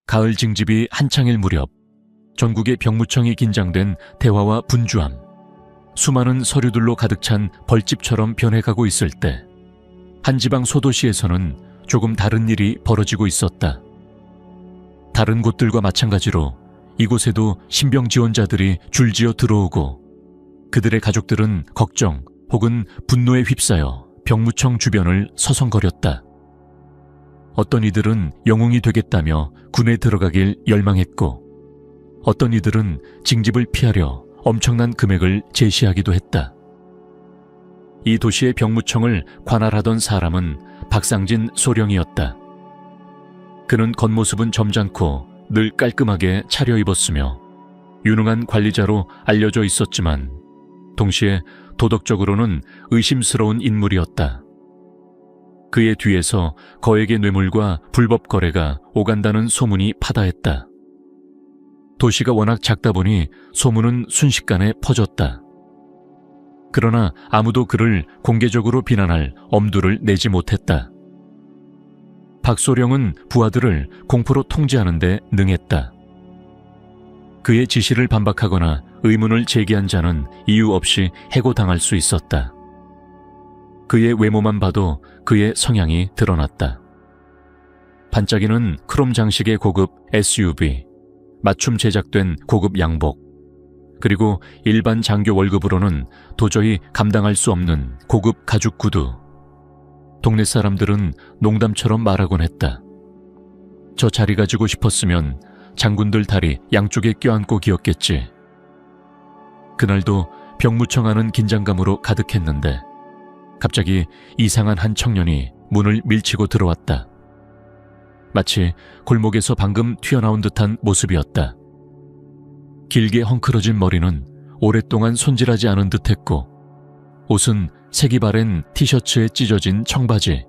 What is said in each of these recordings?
가을 징집이 한창일 무렵 전국의 병무청이 긴장된 대화와 분주함, 수많은 서류들로 가득 찬 벌집처럼 변해가고 있을 때 한 지방 소도시에서는 조금 다른 일이 벌어지고 있었다. 다른 곳들과 마찬가지로 이곳에도 신병 지원자들이 줄지어 들어오고 그들의 가족들은 걱정 혹은 분노에 휩싸여 병무청 주변을 서성거렸다. 어떤 이들은 영웅이 되겠다며 군에 들어가길 열망했고 어떤 이들은 징집을 피하려 엄청난 금액을 제시하기도 했다. 이 도시의 병무청을 관할하던 사람은 박상진 소령이었다. 그는 겉모습은 점잖고 늘 깔끔하게 차려입었으며 유능한 관리자로 알려져 있었지만 동시에 도덕적으로는 의심스러운 인물이었다. 그의 뒤에서 거액의 뇌물과 불법 거래가 오간다는 소문이 파다했다. 도시가 워낙 작다 보니 소문은 순식간에 퍼졌다. 그러나 아무도 그를 공개적으로 비난할 엄두를 내지 못했다. 박소령은 부하들을 공포로 통제하는 데 능했다. 그의 지시를 반박하거나 의문을 제기한 자는 이유 없이 해고당할 수 있었다. 그의 외모만 봐도 그의 성향이 드러났다. 반짝이는 크롬 장식의 고급 SUV, 맞춤 제작된 고급 양복, 그리고 일반 장교 월급으로는 도저히 감당할 수 없는 고급 가죽 구두. 동네 사람들은 농담처럼 말하곤 했다. 저 자리 가지고 싶었으면 장군들 다리 양쪽에 껴안고 기었겠지. 그날도 병무청 안은 긴장감으로 가득했는데 갑자기 이상한 한 청년이 문을 밀치고 들어왔다. 마치 골목에서 방금 튀어나온 듯한 모습이었다. 길게 헝클어진 머리는 오랫동안 손질하지 않은 듯했고 옷은 색이 바랜 티셔츠에 찢어진 청바지,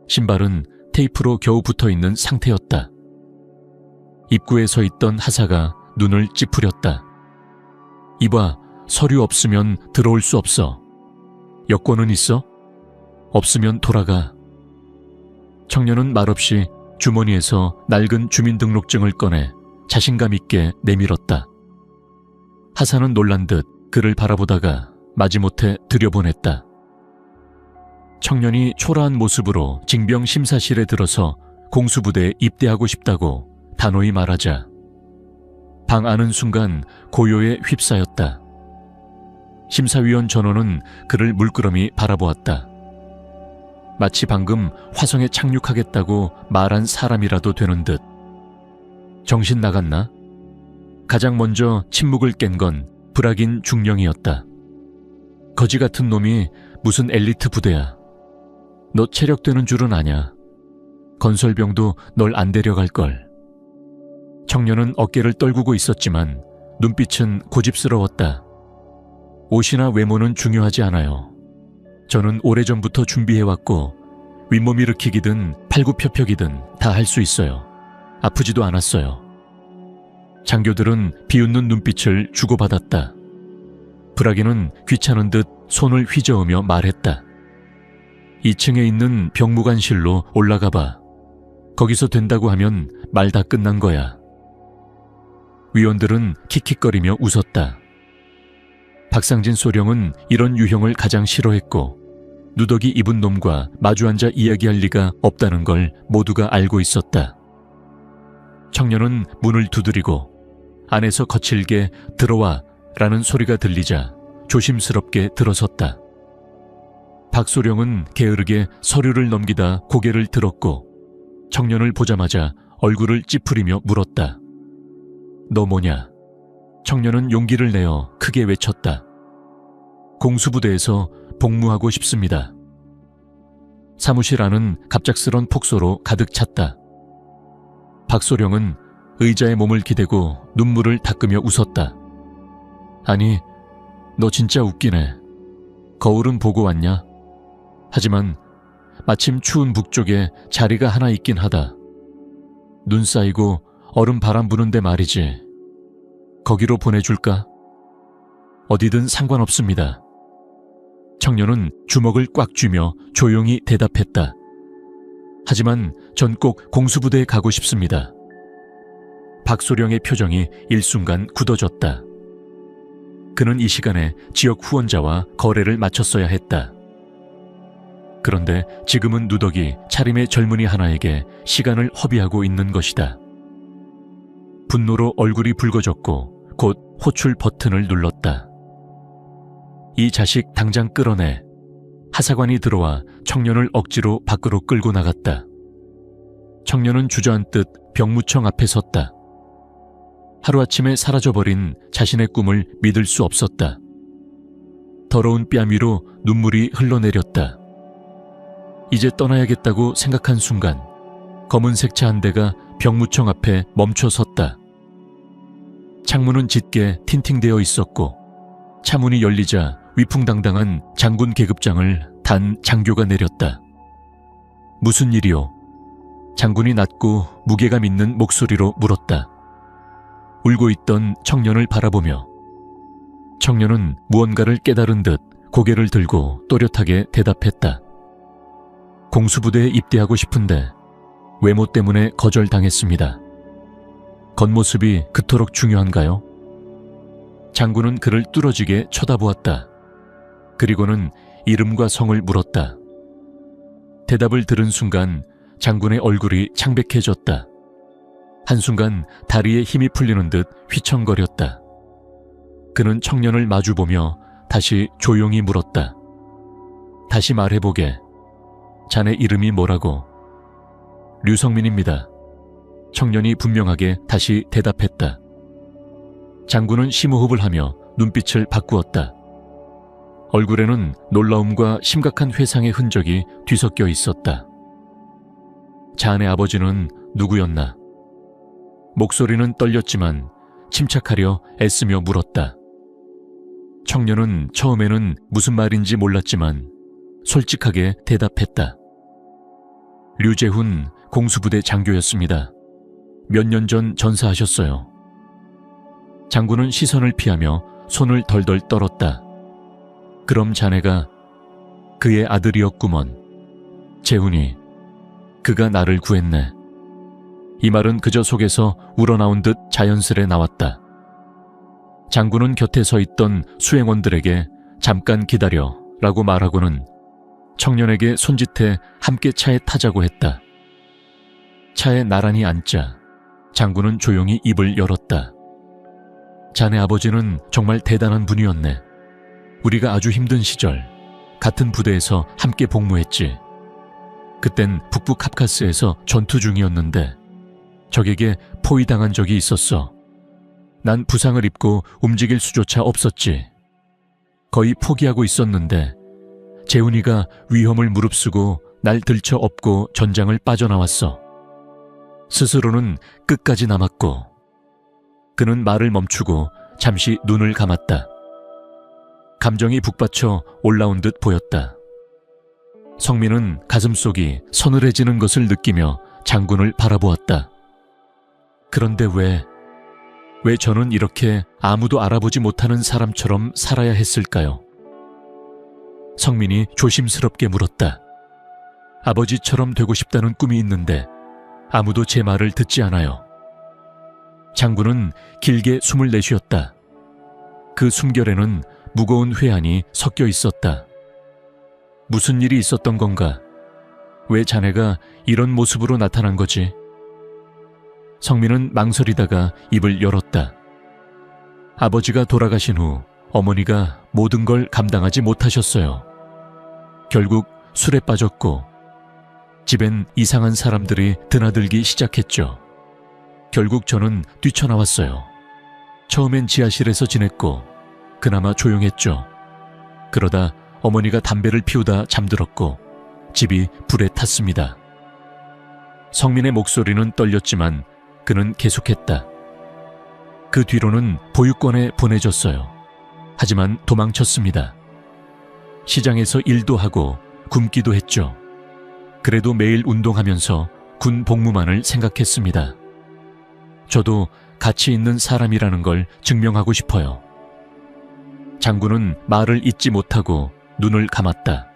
신발은 테이프로 겨우 붙어있는 상태였다. 입구에 서 있던 하사가 눈을 찌푸렸다. 이봐, 서류 없으면 들어올 수 없어. 여권은 있어? 없으면 돌아가. 청년은 말없이 주머니에서 낡은 주민등록증을 꺼내 자신감 있게 내밀었다. 하사는 놀란 듯 그를 바라보다가 마지못해 들여보냈다. 청년이 초라한 모습으로 징병심사실에 들어서 공수부대에 입대하고 싶다고 단호히 말하자 방 안은 순간 고요에 휩싸였다. 심사위원 전원은 그를 물끄러미 바라보았다. 마치 방금 화성에 착륙하겠다고 말한 사람이라도 되는 듯. 정신 나갔나? 가장 먼저 침묵을 깬 건 불악인 중령이었다. 거지 같은 놈이 무슨 엘리트 부대야. 너 체력되는 줄은 아냐. 건설병도 널 안 데려갈걸. 청년은 어깨를 떨구고 있었지만 눈빛은 고집스러웠다. 옷이나 외모는 중요하지 않아요. 저는 오래전부터 준비해왔고 윗몸 일으키기든 팔굽혀펴기든 다 할 수 있어요. 아프지도 않았어요. 장교들은 비웃는 눈빛을 주고받았다. 불악인은 귀찮은 듯 손을 휘저으며 말했다. 2층에 있는 병무관실로 올라가봐. 거기서 된다고 하면 말 다 끝난 거야. 위원들은 킥킥거리며 웃었다. 박상진 소령은 이런 유형을 가장 싫어했고 누더기 입은 놈과 마주 앉아 이야기할 리가 없다는 걸 모두가 알고 있었다. 청년은 문을 두드리고 안에서 거칠게 들어와 라는 소리가 들리자 조심스럽게 들어섰다. 박소령은 게으르게 서류를 넘기다 고개를 들었고 청년을 보자마자 얼굴을 찌푸리며 물었다. 너 뭐냐? 청년은 용기를 내어 크게 외쳤다. 공수부대에서 복무하고 싶습니다. 사무실 안은 갑작스런 폭소로 가득 찼다. 박소령은 의자에 몸을 기대고 눈물을 닦으며 웃었다. 아니, 너 진짜 웃기네. 거울은 보고 왔냐? 하지만 마침 추운 북쪽에 자리가 하나 있긴 하다. 눈 쌓이고 얼음 바람 부는데 말이지. 거기로 보내줄까? 어디든 상관없습니다. 청년은 주먹을 꽉 쥐며 조용히 대답했다. 하지만 전 꼭 공수부대에 가고 싶습니다. 박소령의 표정이 일순간 굳어졌다. 그는 이 시간에 지역 후원자와 거래를 마쳤어야 했다. 그런데 지금은 누더기 차림의 젊은이 하나에게 시간을 허비하고 있는 것이다. 분노로 얼굴이 붉어졌고 곧 호출 버튼을 눌렀다. 이 자식 당장 끌어내. 하사관이 들어와 청년을 억지로 밖으로 끌고 나갔다. 청년은 주저앉듯 병무청 앞에 섰다. 하루아침에 사라져버린 자신의 꿈을 믿을 수 없었다. 더러운 뺨 위로 눈물이 흘러내렸다. 이제 떠나야겠다고 생각한 순간 검은색 차 한 대가 병무청 앞에 멈춰 섰다. 창문은 짙게 틴팅되어 있었고 차문이 열리자 위풍당당한 장군 계급장을 단 장교가 내렸다. 무슨 일이오? 장군이 낮고 무게감 있는 목소리로 물었다. 울고 있던 청년을 바라보며 청년은 무언가를 깨달은 듯 고개를 들고 또렷하게 대답했다. 공수부대에 입대하고 싶은데 외모 때문에 거절당했습니다. 겉모습이 그토록 중요한가요? 장군은 그를 뚫어지게 쳐다보았다. 그리고는 이름과 성을 물었다. 대답을 들은 순간 장군의 얼굴이 창백해졌다. 한순간 다리에 힘이 풀리는 듯 휘청거렸다. 그는 청년을 마주보며 다시 조용히 물었다. 다시 말해보게. 자네 이름이 뭐라고? 류성민입니다. 청년이 분명하게 다시 대답했다. 장군은 심호흡을 하며 눈빛을 바꾸었다. 얼굴에는 놀라움과 심각한 회상의 흔적이 뒤섞여 있었다. 자네 아버지는 누구였나? 목소리는 떨렸지만 침착하려 애쓰며 물었다. 청년은 처음에는 무슨 말인지 몰랐지만 솔직하게 대답했다. 류재훈 공수부대 장교였습니다. 몇 년 전 전사하셨어요. 장군은 시선을 피하며 손을 덜덜 떨었다. 그럼 자네가 그의 아들이었구먼. 재훈이, 그가 나를 구했네. 이 말은 그저 속에서 우러나온 듯 자연스레 나왔다. 장군은 곁에 서 있던 수행원들에게 잠깐 기다려 라고 말하고는 청년에게 손짓해 함께 차에 타자고 했다. 차에 나란히 앉자 장군은 조용히 입을 열었다. 자네 아버지는 정말 대단한 분이었네. 우리가 아주 힘든 시절 같은 부대에서 함께 복무했지. 그땐 북부 카프카스에서 전투 중이었는데 적에게 포위당한 적이 있었어. 난 부상을 입고 움직일 수조차 없었지. 거의 포기하고 있었는데 재훈이가 위험을 무릅쓰고 날 들쳐 업고 전장을 빠져나왔어. 스스로는 끝까지 남았고. 그는 말을 멈추고 잠시 눈을 감았다. 감정이 북받쳐 올라온 듯 보였다. 성민은 가슴속이 서늘해지는 것을 느끼며 장군을 바라보았다. 그런데 왜 저는 이렇게 아무도 알아보지 못하는 사람처럼 살아야 했을까요? 성민이 조심스럽게 물었다. 아버지처럼 되고 싶다는 꿈이 있는데 아무도 제 말을 듣지 않아요. 장군은 길게 숨을 내쉬었다. 그 숨결에는 무거운 회한이 섞여 있었다. 무슨 일이 있었던 건가? 왜 자네가 이런 모습으로 나타난 거지? 성민은 망설이다가 입을 열었다. 아버지가 돌아가신 후 어머니가 모든 걸 감당하지 못하셨어요. 결국 술에 빠졌고 집엔 이상한 사람들이 드나들기 시작했죠. 결국 저는 뛰쳐나왔어요. 처음엔 지하실에서 지냈고 그나마 조용했죠. 그러다 어머니가 담배를 피우다 잠들었고 집이 불에 탔습니다. 성민의 목소리는 떨렸지만 그는 계속했다. 그 뒤로는 보육원에 보내졌어요. 하지만 도망쳤습니다. 시장에서 일도 하고 굶기도 했죠. 그래도 매일 운동하면서 군 복무만을 생각했습니다. 저도 가치 있는 사람이라는 걸 증명하고 싶어요. 장군은 말을 잇지 못하고 눈을 감았다.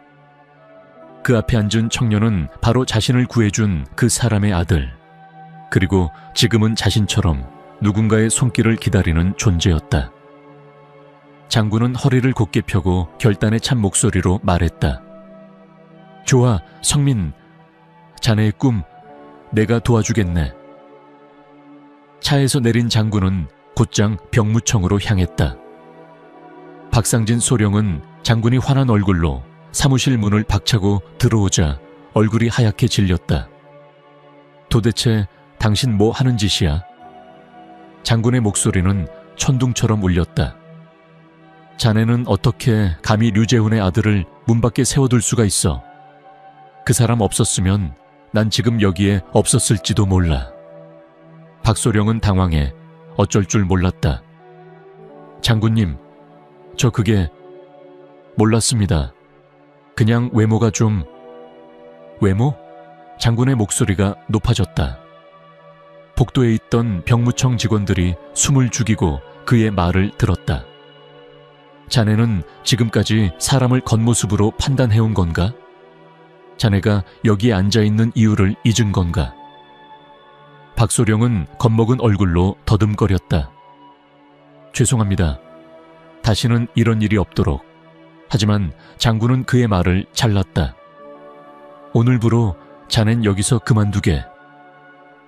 그 앞에 앉은 청년은 바로 자신을 구해준 그 사람의 아들, 그리고 지금은 자신처럼 누군가의 손길을 기다리는 존재였다. 장군은 허리를 곧게 펴고 결단에 찬 목소리로 말했다. 좋아, 성민. 자네의 꿈 내가 도와주겠네. 차에서 내린 장군은 곧장 병무청으로 향했다. 박상진 소령은 장군이 환한 얼굴로 사무실 문을 박차고 들어오자 얼굴이 하얗게 질렸다. 도대체 당신 뭐 하는 짓이야? 장군의 목소리는 천둥처럼 울렸다. 자네는 어떻게 감히 류재훈의 아들을 문 밖에 세워둘 수가 있어? 그 사람 없었으면 난 지금 여기에 없었을지도 몰라. 박소령은 당황해 어쩔 줄 몰랐다. 장군님, 저 그게 몰랐습니다. 그냥 외모가 좀... 외모? 장군의 목소리가 높아졌다. 복도에 있던 병무청 직원들이 숨을 죽이고 그의 말을 들었다. 자네는 지금까지 사람을 겉모습으로 판단해온 건가? 자네가 여기에 앉아있는 이유를 잊은 건가? 박소령은 겁먹은 얼굴로 더듬거렸다. 죄송합니다. 다시는 이런 일이 없도록. 하지만 장군은 그의 말을 잘랐다. 오늘부로 자넨 여기서 그만두게.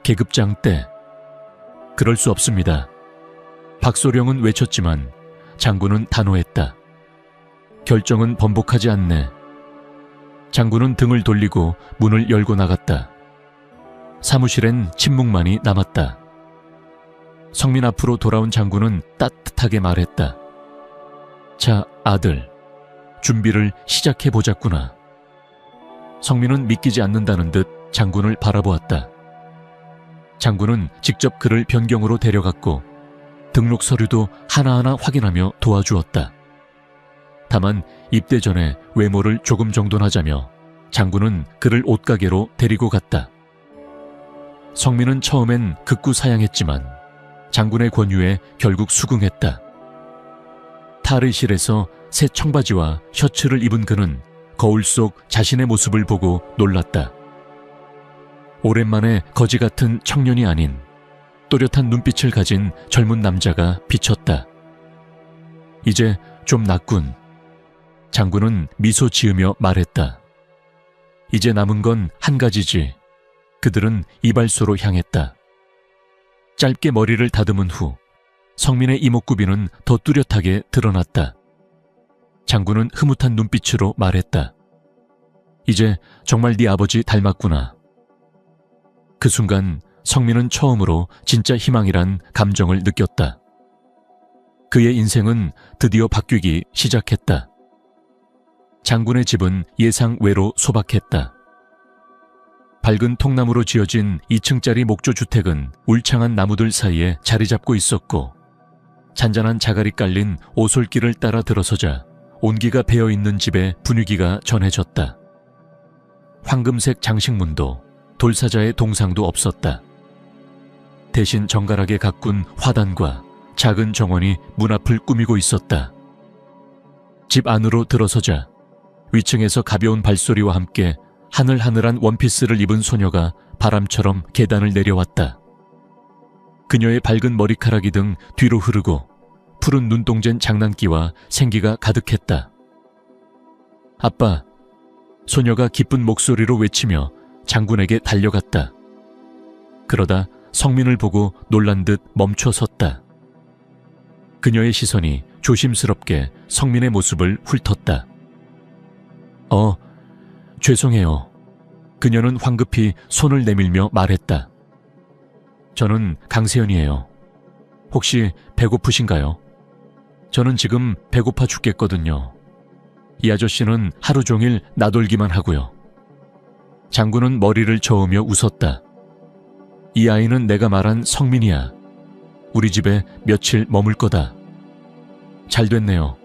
계급장 때. 그럴 수 없습니다. 박소령은 외쳤지만 장군은 단호했다. 결정은 번복하지 않네. 장군은 등을 돌리고 문을 열고 나갔다. 사무실엔 침묵만이 남았다. 성민 앞으로 돌아온 장군은 따뜻하게 말했다. 자, 아들. 준비를 시작해보자꾸나. 성민은 믿기지 않는다는 듯 장군을 바라보았다. 장군은 직접 그를 변경으로 데려갔고 등록 서류도 하나하나 확인하며 도와주었다. 다만 입대 전에 외모를 조금 정돈하자며 장군은 그를 옷가게로 데리고 갔다. 성민은 처음엔 극구 사양했지만 장군의 권유에 결국 수긍했다. 탈의실에서 새 청바지와 셔츠를 입은 그는 거울 속 자신의 모습을 보고 놀랐다. 오랜만에 거지 같은 청년이 아닌 또렷한 눈빛을 가진 젊은 남자가 비쳤다. 이제 좀 낫군. 장군은 미소 지으며 말했다. 이제 남은 건 한 가지지. 그들은 이발소로 향했다. 짧게 머리를 다듬은 후 성민의 이목구비는 더 뚜렷하게 드러났다. 장군은 흐뭇한 눈빛으로 말했다. 이제 정말 네 아버지 닮았구나. 그 순간 성민은 처음으로 진짜 희망이란 감정을 느꼈다. 그의 인생은 드디어 바뀌기 시작했다. 장군의 집은 예상 외로 소박했다. 밝은 통나무로 지어진 2층짜리 목조주택은 울창한 나무들 사이에 자리 잡고 있었고 잔잔한 자갈이 깔린 오솔길을 따라 들어서자 온기가 배어있는 집의 분위기가 전해졌다. 황금색 장식문도 돌사자의 동상도 없었다. 대신 정갈하게 가꾼 화단과 작은 정원이 문 앞을 꾸미고 있었다. 집 안으로 들어서자 위층에서 가벼운 발소리와 함께 하늘하늘한 원피스를 입은 소녀가 바람처럼 계단을 내려왔다. 그녀의 밝은 머리카락이 등 뒤로 흐르고 푸른 눈동자인 장난기와 생기가 가득했다. 아빠! 소녀가 기쁜 목소리로 외치며 장군에게 달려갔다. 그러다 성민을 보고 놀란 듯 멈춰 섰다. 그녀의 시선이 조심스럽게 성민의 모습을 훑었다. 죄송해요. 그녀는 황급히 손을 내밀며 말했다. 저는 강세연이에요. 혹시 배고프신가요? 저는 지금 배고파 죽겠거든요. 이 아저씨는 하루 종일 나돌기만 하고요. 장군은 머리를 저으며 웃었다. 이 아이는 내가 말한 성민이야. 우리 집에 며칠 머물 거다. 잘 됐네요.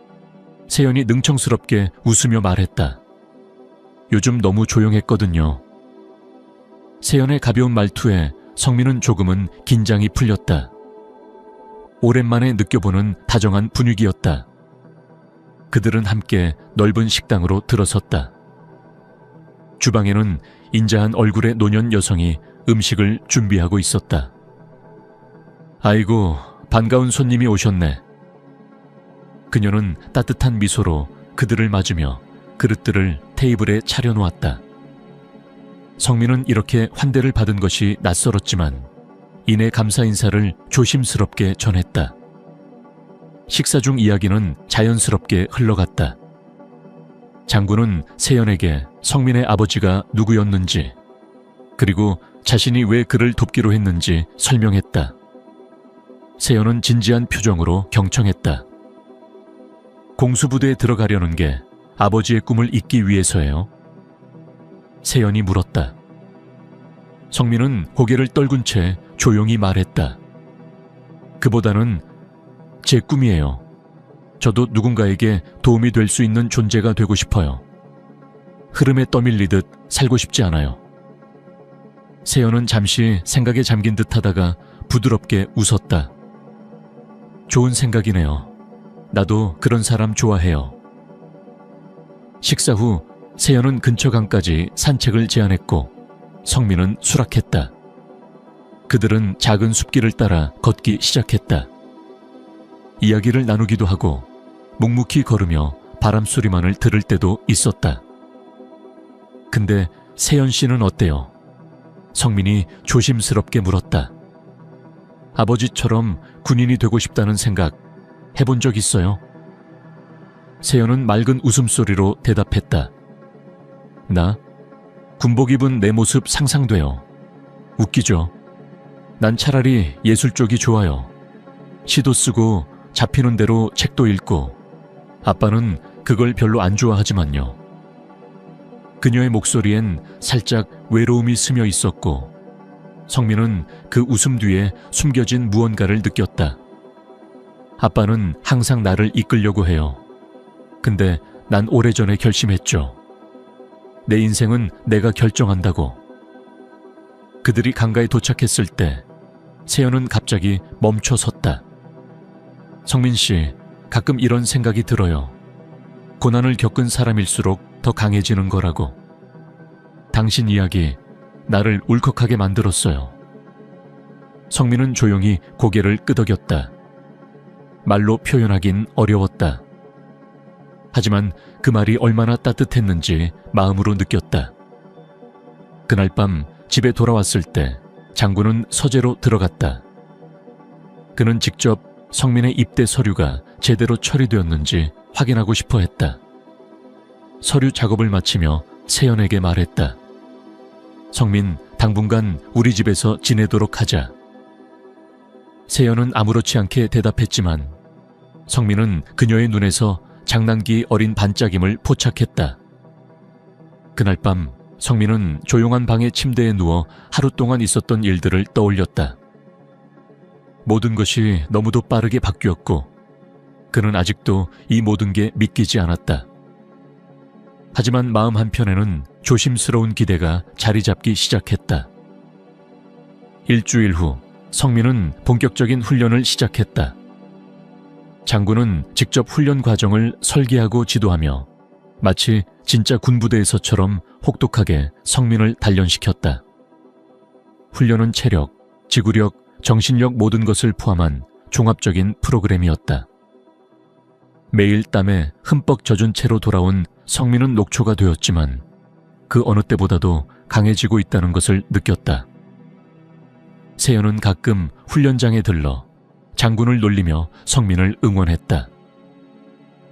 세연이 능청스럽게 웃으며 말했다. 요즘 너무 조용했거든요. 세연의 가벼운 말투에 성민은 조금은 긴장이 풀렸다. 오랜만에 느껴보는 다정한 분위기였다. 그들은 함께 넓은 식당으로 들어섰다. 주방에는 인자한 얼굴의 노년 여성이 음식을 준비하고 있었다. 아이고, 반가운 손님이 오셨네. 그녀는 따뜻한 미소로 그들을 맞으며 그릇들을 테이블에 차려놓았다. 성민은 이렇게 환대를 받은 것이 낯설었지만 이내 감사 인사를 조심스럽게 전했다. 식사 중 이야기는 자연스럽게 흘러갔다. 장군은 세연에게 성민의 아버지가 누구였는지, 그리고 자신이 왜 그를 돕기로 했는지 설명했다. 세연은 진지한 표정으로 경청했다. 공수부대에 들어가려는 게 아버지의 꿈을 잇기 위해서예요? 세연이 물었다. 성민은 고개를 떨군 채 조용히 말했다. 그보다는 제 꿈이에요. 저도 누군가에게 도움이 될 수 있는 존재가 되고 싶어요. 흐름에 떠밀리듯 살고 싶지 않아요. 세연은 잠시 생각에 잠긴 듯 하다가 부드럽게 웃었다. 좋은 생각이네요. 나도 그런 사람 좋아해요. 식사 후 세연은 근처 강까지 산책을 제안했고 성민은 수락했다. 그들은 작은 숲길을 따라 걷기 시작했다. 이야기를 나누기도 하고 묵묵히 걸으며 바람 소리만을 들을 때도 있었다. 근데 세연 씨는 어때요? 성민이 조심스럽게 물었다. 아버지처럼 군인이 되고 싶다는 생각 해본 적 있어요? 세연은 맑은 웃음소리로 대답했다. 나? 군복 입은 내 모습 상상돼요. 웃기죠? 난 차라리 예술 쪽이 좋아요. 시도 쓰고 잡히는 대로 책도 읽고. 아빠는 그걸 별로 안 좋아하지만요. 그녀의 목소리엔 살짝 외로움이 스며 있었고 성민은 그 웃음 뒤에 숨겨진 무언가를 느꼈다. 아빠는 항상 나를 이끌려고 해요. 근데 난 오래전에 결심했죠. 내 인생은 내가 결정한다고. 그들이 강가에 도착했을 때 세연은 갑자기 멈춰 섰다. 성민 씨, 가끔 이런 생각이 들어요. 고난을 겪은 사람일수록 더 강해지는 거라고. 당신 이야기 나를 울컥하게 만들었어요. 성민은 조용히 고개를 끄덕였다. 말로 표현하긴 어려웠다. 하지만 그 말이 얼마나 따뜻했는지 마음으로 느꼈다. 그날 밤 집에 돌아왔을 때 장군은 서재로 들어갔다. 그는 직접 성민의 입대 서류가 제대로 처리되었는지 확인하고 싶어 했다. 서류 작업을 마치며 세연에게 말했다. 성민, 당분간 우리 집에서 지내도록 하자. 세연은 아무렇지 않게 대답했지만 성민은 그녀의 눈에서 장난기 어린 반짝임을 포착했다. 그날 밤 성민은 조용한 방의 침대에 누워 하루 동안 있었던 일들을 떠올렸다. 모든 것이 너무도 빠르게 바뀌었고 그는 아직도 이 모든 게 믿기지 않았다. 하지만 마음 한편에는 조심스러운 기대가 자리 잡기 시작했다. 일주일 후 성민은 본격적인 훈련을 시작했다. 장군은 직접 훈련 과정을 설계하고 지도하며 마치 진짜 군부대에서처럼 혹독하게 성민을 단련시켰다. 훈련은 체력, 지구력, 정신력 모든 것을 포함한 종합적인 프로그램이었다. 매일 땀에 흠뻑 젖은 채로 돌아온 성민은 녹초가 되었지만 그 어느 때보다도 강해지고 있다는 것을 느꼈다. 세연은 가끔 훈련장에 들러 장군을 놀리며 성민을 응원했다.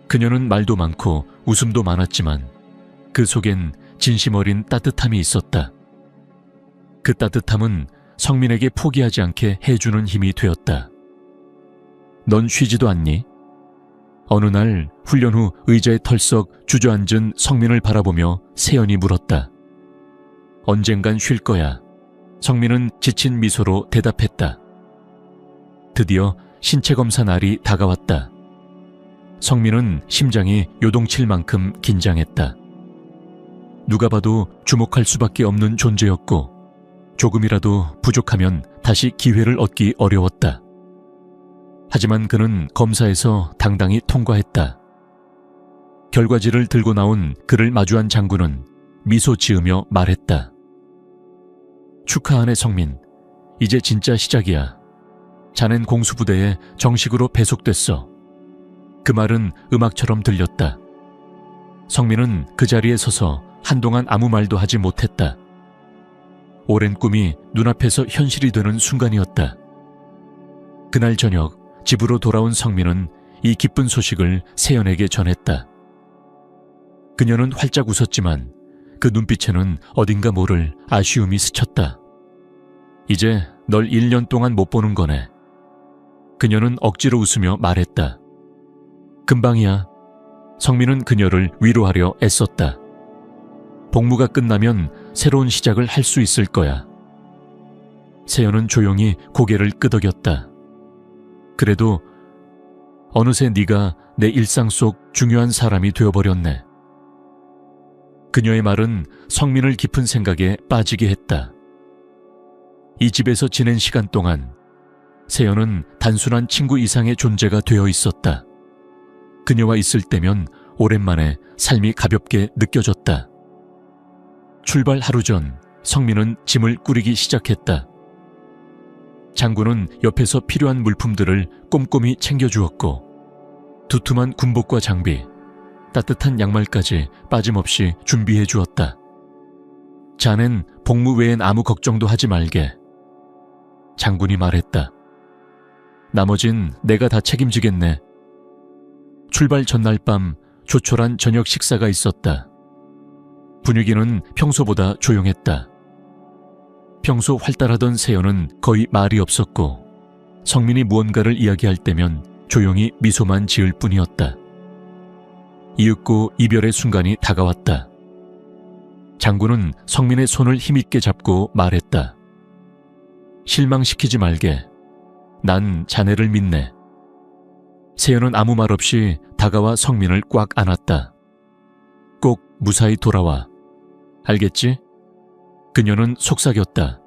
그녀는 말도 많고 웃음도 많았지만 그 속엔 진심 어린 따뜻함이 있었다. 그 따뜻함은 성민에게 포기하지 않게 해주는 힘이 되었다. 넌 쉬지도 않니? 어느 날 훈련 후 의자에 털썩 주저앉은 성민을 바라보며 세연이 물었다. 언젠간 쉴 거야. 성민은 지친 미소로 대답했다. 드디어 신체 검사 날이 다가왔다. 성민은 심장이 요동칠 만큼 긴장했다. 누가 봐도 주목할 수밖에 없는 존재였고 조금이라도 부족하면 다시 기회를 얻기 어려웠다. 하지만 그는 검사에서 당당히 통과했다. 결과지를 들고 나온 그를 마주한 장군은 미소 지으며 말했다. 축하하네 성민. 이제 진짜 시작이야. 자넨 공수부대에 정식으로 배속됐어. 그 말은 음악처럼 들렸다. 성민은 그 자리에 서서 한동안 아무 말도 하지 못했다. 오랜 꿈이 눈앞에서 현실이 되는 순간이었다. 그날 저녁 집으로 돌아온 성민은 이 기쁜 소식을 세연에게 전했다. 그녀는 활짝 웃었지만 그 눈빛에는 어딘가 모를 아쉬움이 스쳤다. 이제 널 1년 동안 못 보는 거네. 그녀는 억지로 웃으며 말했다. 금방이야. 성민은 그녀를 위로하려 애썼다. 복무가 끝나면 새로운 시작을 할 수 있을 거야. 세연은 조용히 고개를 끄덕였다. 그래도 어느새 네가 내 일상 속 중요한 사람이 되어버렸네. 그녀의 말은 성민을 깊은 생각에 빠지게 했다. 이 집에서 지낸 시간 동안 세연은 단순한 친구 이상의 존재가 되어 있었다. 그녀와 있을 때면 오랜만에 삶이 가볍게 느껴졌다. 출발 하루 전 성민은 짐을 꾸리기 시작했다. 장군은 옆에서 필요한 물품들을 꼼꼼히 챙겨주었고 두툼한 군복과 장비, 따뜻한 양말까지 빠짐없이 준비해 주었다. 자넨 복무 외엔 아무 걱정도 하지 말게. 장군이 말했다. 나머진 내가 다 책임지겠네. 출발 전날 밤 조촐한 저녁 식사가 있었다. 분위기는 평소보다 조용했다. 평소 활달하던 세연은 거의 말이 없었고 성민이 무언가를 이야기할 때면 조용히 미소만 지을 뿐이었다. 이윽고 이별의 순간이 다가왔다. 장군은 성민의 손을 힘있게 잡고 말했다. 실망시키지 말게. 난 자네를 믿네. 세연은 아무 말 없이 다가와 성민을 꽉 안았다. 꼭 무사히 돌아와. 알겠지? 그녀는 속삭였다.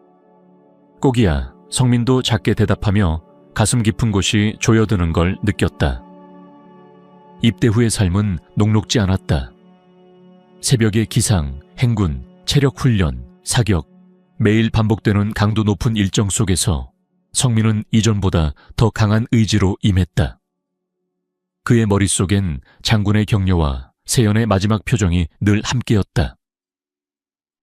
꼭이야. 성민도 작게 대답하며 가슴 깊은 곳이 조여드는 걸 느꼈다. 입대 후의 삶은 녹록지 않았다. 새벽의 기상, 행군, 체력 훈련, 사격, 매일 반복되는 강도 높은 일정 속에서 성민은 이전보다 더 강한 의지로 임했다. 그의 머릿속엔 장군의 격려와 세연의 마지막 표정이 늘 함께였다.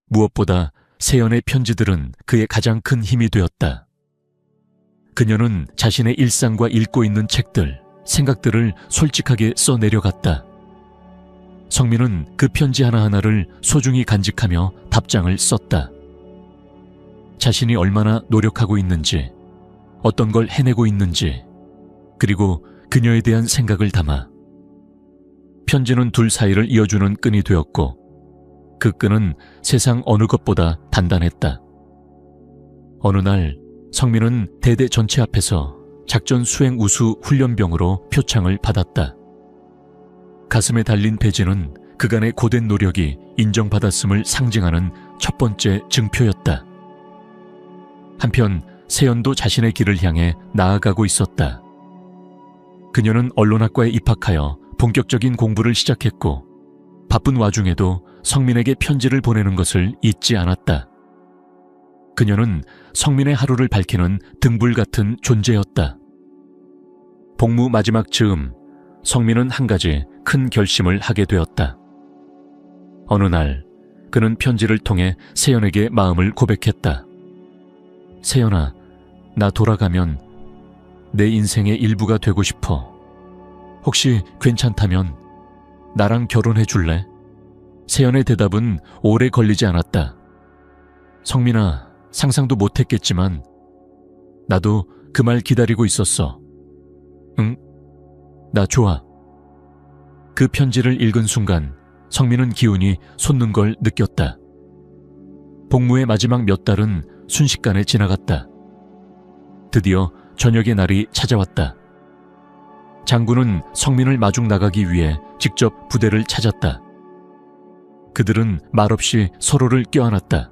무엇보다 세연의 편지들은 그의 가장 큰 힘이 되었다. 그녀는 자신의 일상과 읽고 있는 책들, 생각들을 솔직하게 써내려갔다. 성민은 그 편지 하나하나를 소중히 간직하며 답장을 썼다. 자신이 얼마나 노력하고 있는지, 어떤 걸 해내고 있는지, 그리고 그녀에 대한 생각을 담아. 편지는 둘 사이를 이어주는 끈이 되었고 그 끈은 세상 어느 것보다 단단했다. 어느 날 성민은 대대 전체 앞에서 작전 수행 우수 훈련병으로 표창을 받았다. 가슴에 달린 배지는 그간의 고된 노력이 인정받았음을 상징하는 첫 번째 증표였다. 한편 세연도 자신의 길을 향해 나아가고 있었다. 그녀는 언론학과에 입학하여 본격적인 공부를 시작했고 바쁜 와중에도 성민에게 편지를 보내는 것을 잊지 않았다. 그녀는 성민의 하루를 밝히는 등불 같은 존재였다. 복무 마지막 즈음, 성민은 한 가지 큰 결심을 하게 되었다. 어느 날 그는 편지를 통해 세연에게 마음을 고백했다. 세연아, 나 돌아가면 내 인생의 일부가 되고 싶어. 혹시 괜찮다면 나랑 결혼해 줄래? 세연의 대답은 오래 걸리지 않았다. 성민아, 상상도 못했겠지만 나도 그 말 기다리고 있었어. 응? 나 좋아. 그 편지를 읽은 순간 성민은 기운이 솟는 걸 느꼈다. 복무의 마지막 몇 달은 순식간에 지나갔다. 드디어 저녁의 날이 찾아왔다. 장군은 성민을 마중 나가기 위해 직접 부대를 찾았다. 그들은 말없이 서로를 껴안았다.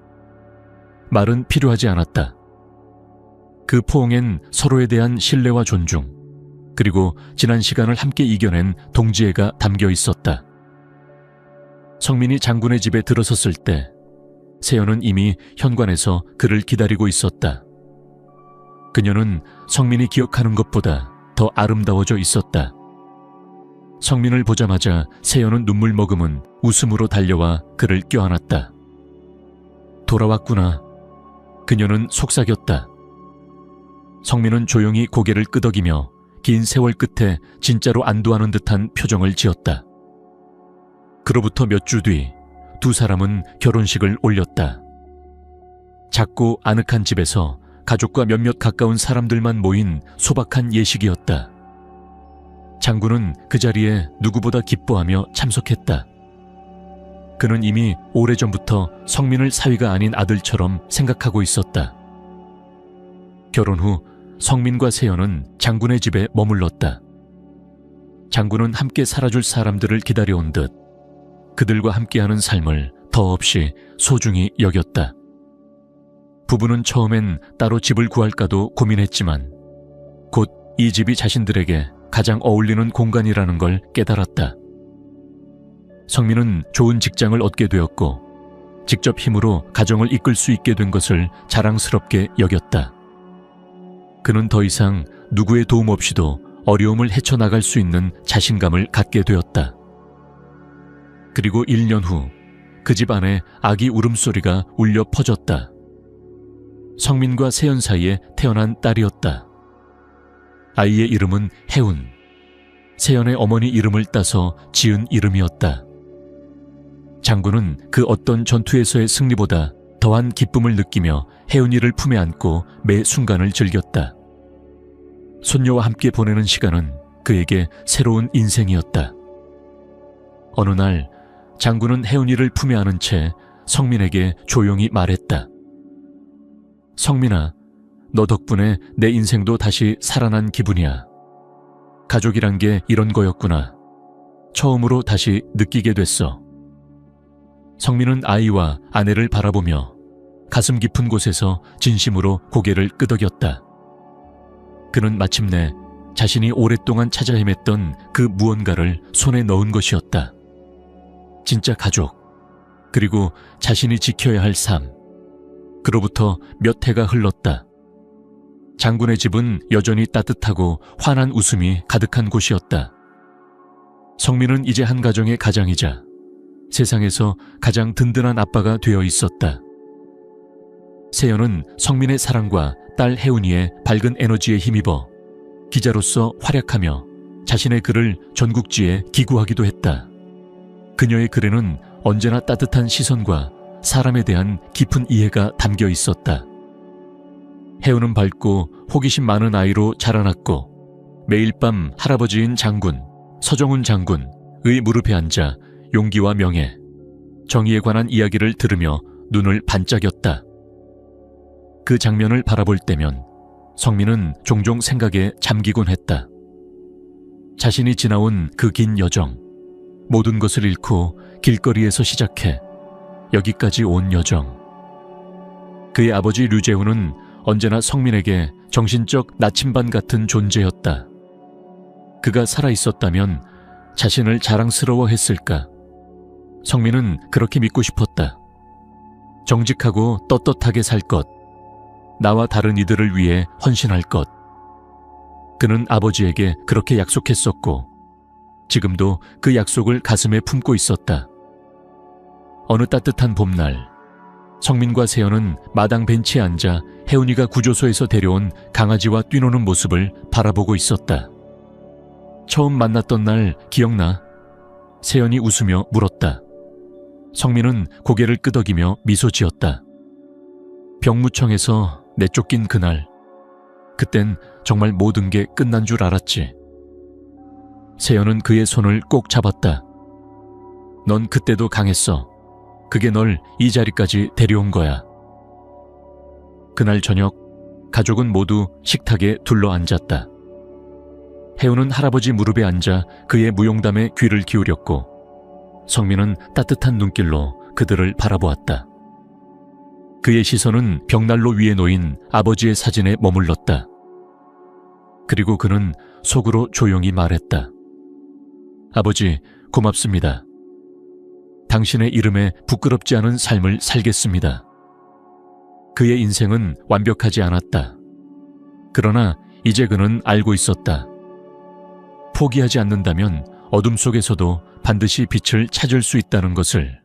말은 필요하지 않았다. 그 포옹엔 서로에 대한 신뢰와 존중, 그리고 지난 시간을 함께 이겨낸 동지애가 담겨 있었다. 성민이 장군의 집에 들어섰을 때 세연은 이미 현관에서 그를 기다리고 있었다. 그녀는 성민이 기억하는 것보다 더 아름다워져 있었다. 성민을 보자마자 세연은 눈물 머금은 웃음으로 달려와 그를 껴안았다. 돌아왔구나. 그녀는 속삭였다. 성민은 조용히 고개를 끄덕이며 긴 세월 끝에 진짜로 안도하는 듯한 표정을 지었다. 그로부터 몇 주 뒤 두 사람은 결혼식을 올렸다. 작고 아늑한 집에서 가족과 몇몇 가까운 사람들만 모인 소박한 예식이었다. 장군은 그 자리에 누구보다 기뻐하며 참석했다. 그는 이미 오래전부터 성민을 사위가 아닌 아들처럼 생각하고 있었다. 결혼 후 성민과 세연은 장군의 집에 머물렀다. 장군은 함께 살아줄 사람들을 기다려온 듯 그들과 함께하는 삶을 더없이 소중히 여겼다. 부부는 처음엔 따로 집을 구할까도 고민했지만 곧 이 집이 자신들에게 가장 어울리는 공간이라는 걸 깨달았다. 성민은 좋은 직장을 얻게 되었고 직접 힘으로 가정을 이끌 수 있게 된 것을 자랑스럽게 여겼다. 그는 더 이상 누구의 도움 없이도 어려움을 헤쳐나갈 수 있는 자신감을 갖게 되었다. 그리고 1년 후 그 집 안에 아기 울음소리가 울려 퍼졌다. 성민과 세연 사이에 태어난 딸이었다. 아이의 이름은 혜운, 세연의 어머니 이름을 따서 지은 이름이었다. 장군은 그 어떤 전투에서의 승리보다 더한 기쁨을 느끼며 혜운이를 품에 안고 매 순간을 즐겼다. 손녀와 함께 보내는 시간은 그에게 새로운 인생이었다. 어느 날 장군은 혜운이를 품에 안은 채 성민에게 조용히 말했다. 성민아, 너 덕분에 내 인생도 다시 살아난 기분이야. 가족이란 게 이런 거였구나. 처음으로 다시 느끼게 됐어. 성민은 아이와 아내를 바라보며 가슴 깊은 곳에서 진심으로 고개를 끄덕였다. 그는 마침내 자신이 오랫동안 찾아 헤맸던 그 무언가를 손에 넣은 것이었다. 진짜 가족, 그리고 자신이 지켜야 할 삶. 그로부터 몇 해가 흘렀다. 장군의 집은 여전히 따뜻하고 환한 웃음이 가득한 곳이었다. 성민은 이제 한 가정의 가장이자 세상에서 가장 든든한 아빠가 되어 있었다. 세연은 성민의 사랑과 딸 혜운이의 밝은 에너지에 힘입어 기자로서 활약하며 자신의 글을 전국지에 기고하기도 했다. 그녀의 글에는 언제나 따뜻한 시선과 사람에 대한 깊은 이해가 담겨 있었다. 혜운은 밝고 호기심 많은 아이로 자라났고 매일 밤 할아버지인 장군, 서정훈 장군의 무릎에 앉아 용기와 명예, 정의에 관한 이야기를 들으며 눈을 반짝였다. 그 장면을 바라볼 때면 성민은 종종 생각에 잠기곤 했다. 자신이 지나온 그 긴 여정, 모든 것을 잃고 길거리에서 시작해 여기까지 온 여정. 그의 아버지 류재훈은 언제나 성민에게 정신적 나침반 같은 존재였다. 그가 살아있었다면 자신을 자랑스러워했을까? 성민은 그렇게 믿고 싶었다. 정직하고 떳떳하게 살 것, 나와 다른 이들을 위해 헌신할 것. 그는 아버지에게 그렇게 약속했었고 지금도 그 약속을 가슴에 품고 있었다. 어느 따뜻한 봄날, 성민과 세연은 마당 벤치에 앉아 혜운이가 구조소에서 데려온 강아지와 뛰노는 모습을 바라보고 있었다. 처음 만났던 날 기억나? 세연이 웃으며 물었다. 성민은 고개를 끄덕이며 미소 지었다. 병무청에서 내쫓긴 그날, 그땐 정말 모든 게 끝난 줄 알았지. 세연은 그의 손을 꼭 잡았다. 넌 그때도 강했어. 그게 널 이 자리까지 데려온 거야. 그날 저녁, 가족은 모두 식탁에 둘러앉았다. 혜운은 할아버지 무릎에 앉아 그의 무용담에 귀를 기울였고 성민은 따뜻한 눈길로 그들을 바라보았다. 그의 시선은 벽난로 위에 놓인 아버지의 사진에 머물렀다. 그리고 그는 속으로 조용히 말했다. 아버지, 고맙습니다. 당신의 이름에 부끄럽지 않은 삶을 살겠습니다. 그의 인생은 완벽하지 않았다. 그러나 이제 그는 알고 있었다. 포기하지 않는다면 어둠 속에서도 반드시 빛을 찾을 수 있다는 것을.